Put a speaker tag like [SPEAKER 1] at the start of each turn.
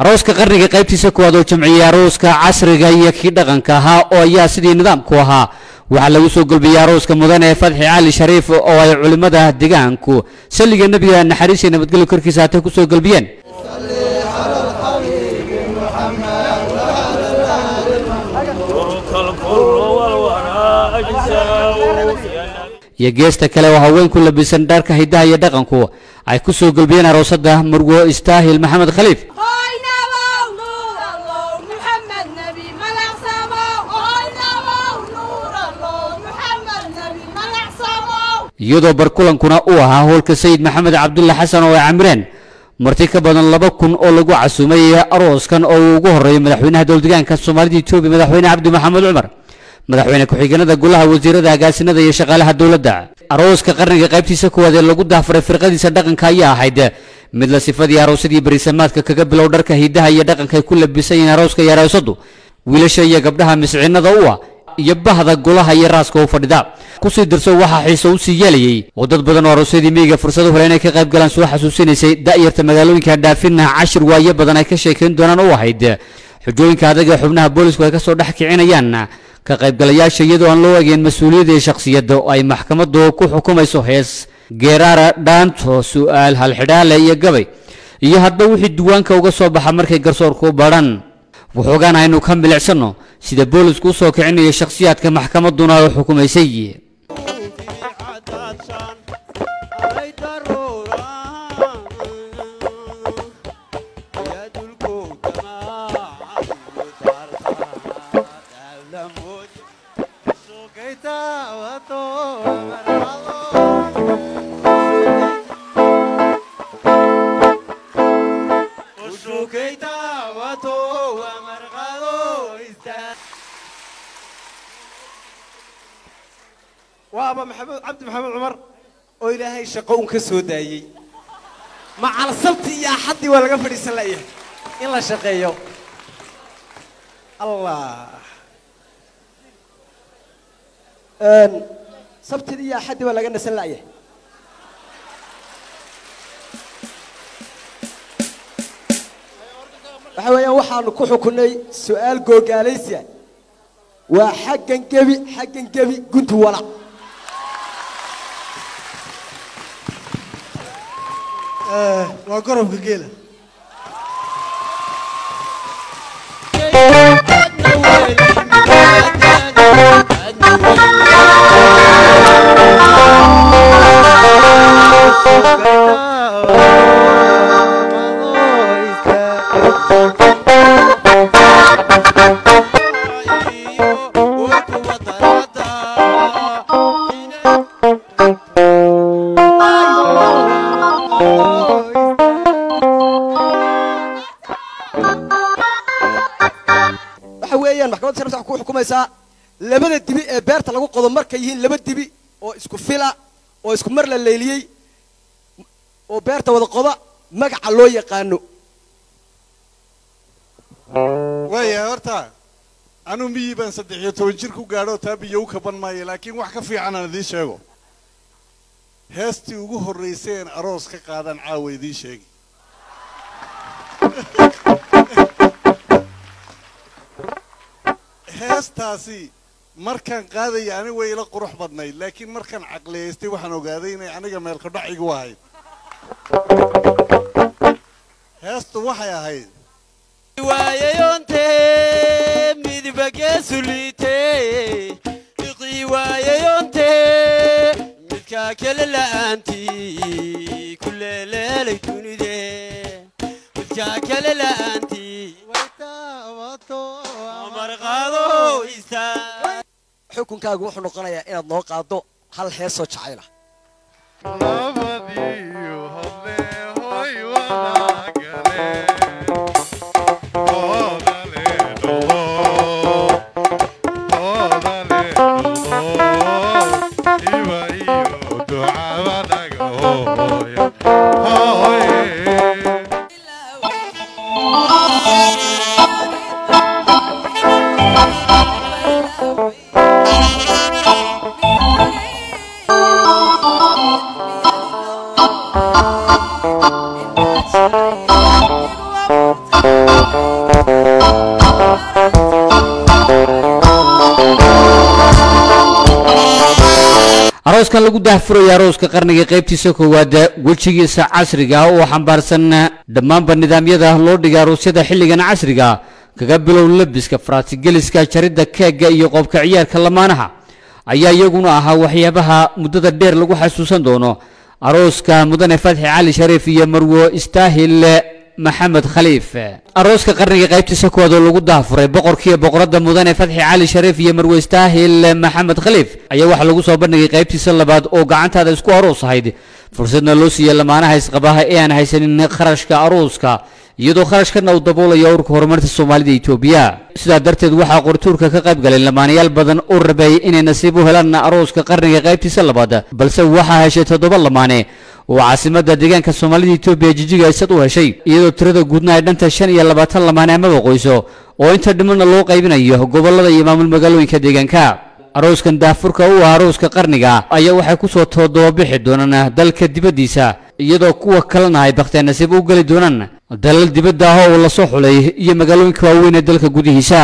[SPEAKER 1] arooska qarniga qaybtiisa kuwaad oo jamciye arooska casriga iyo kii dhaqanka ahaa oo ayaa sidii nidaamku ahaa waxa lagu soo gulbiyay arooska mudan ee Fadxi Cali Shariif oo ay culimada deegaanku saliga nabiga naxariis nabadgelyo korkiisa ay ku soo gulbiyeen iyo geesta kale oo haweenku labisan dharka hidaha iyo dhaqanku ay ku soo gulbiyeen aroosada Murgo Istaahil Maxamed Khaliif iyadoo barkulankuna uu ahaa howlka Sayid Maxamed Cabdulla Xasan oo ay amreen marti ka badan 2,000 oo lagu casuumay arooskan oo ugu horeeyay madaxweynaha dowladdeegaanka Soomaaliya Itoobiya madaxweyne Cabdi Maxamed Cumar madaxweyne ku-xigeenada golaha wasiirada agaasinada iyo shaqaalaha dawladda arooska qarniga qaybtiisa kuwaad ee lagu daafuray firqadiisa dhaqanka ayaa ahayd mid la sifadii aroosadii bariisamaadka kaga bilow dharka hidaha iyo dhaqanka ay ku labisan yihiin arooska iyo aroosadu wiilasha iyo gabdhaha misciinada u ah iyo bahda golaha iyo raaska u fadhida ku sii dirso waxa xiiso u sii yeelayay oo dad badan oo aroosadii miyiga fursad u heleen inay ka qayb galaan soo xasuusinaysay da'yarta magaalooyinka dhaafina 10 waaye badan ay ka sheekeen doonaan oo ahayd xujooyinka adag ee xubnaha booliisku ay ka soo dhax kicinayaan ka qaybgalayaasha iyadoo aan loo eegin mas'uuliyadda iyo shakhsiyadda oo ay maxkamaddu ku xukumayso hees geeraara dhaanto su'aal hal xidhaale iyo gabay iyo hadba wixii diiwaanka uga soo baxa markay garsoorku baadhan wuxuugaan aynu ka milicsano sida boolisku soo kicinayo shakhsiyaadka maxkamadduna ay xukumaysay
[SPEAKER 2] وابا محمد عبد محمد عمر وإلهي شقون كسودايي مع الصبت يا حدي ولا قفر يسليه إلا شقيو الله صبت يا حدي ولا قلنا سليه وحويا وحنا كحو كني سؤال جوجاليسيا وحقا جبي كنت ولا وقرب قيله maxkamadda sharafta ku xukumaysaa labada dibi ee beerta lagu qodo markay yihiin laba dibi oo isku fila oo isku mar la leeliyay oo beerta wada qoda magaca loo yaqaano
[SPEAKER 3] waya horta anu miyiban 13 jir ku gaadho taabiyo ka ban maayo laakiin wax ka fiican aan idin sheego heestii ugu horeysay aroos ka qaadan caawa idin sheegi heestaasi markaan qaadaya ani way ila qurux badnayd laakiin markaan caqliyeystay waxaan ogaaday inay aniga meel ka dhac igu ahayd heestu waxay ahayd
[SPEAKER 4] waayayonte midbaga sulite iqi waayayonte midka kale la'aanti kulleelay tunide midka kale la'aanti xukunkaagu wuxuu noqonayaa inaad noo qaado hal heesoo jacayl ah
[SPEAKER 1] arooskan lagu daahfurayo arooska qarniga qaybtiisa koowaad wejigiisa casriga oo xambaarsan dhammaanba nidaamyada loo dhigay aroosyada xilligan casriga kaga bilow labiska faratigeliska jaridda keega iyo qoobka ciyaarka lamaanaha ayaa iyaguna ahaa waxyaabaha muddada dheer lagu xasuusan doono arooska mudane Fatxi Cali Shariif iyo Marwo Istaahil محمد خليف أروسك قرني قيبتي سكواد لوجود دافر بقركية بقرة مدن فتحي علي شريف يمرو يستاهل محمد خليف أي واحد لوجود صوبني قيبتي سلا بعد أو قعنت هذا سكو أروس هيدي فرصتنا لوسي لما أنا هيس قباها إيه أنا هيسن خرج كأروسك يدو خرج كنا ودبول يورك هرمت الصومالي دي إثيوبيا سيدا درت دوحة قرطورك كقيب قال لما نيال بدن أوربي إن نسيبه لنا أروسك قرني قيبتي سلا بعد بل سوحة هشة دبل لمانه وعاصمة deegaanka Soomaalida Itoobiya jijiga isad u heshay iyadoo tirada guudna ay dhanta 25 lamaanimo qoyso oo inta dhiman loo qaybinayo gobolada iyo maamul magaalooyinka deegaanka arooskan daafurka u arooska qarniga ayaa waxay ku soo toodoo bixi doonaan dalka dibadiisa iyadoo kuwa kalena ay baqteen nasiib u gali doonaan dalal dibadda ah oo la soo xulay iyo magaalooyinka waaweyn ee dalka gudihiisa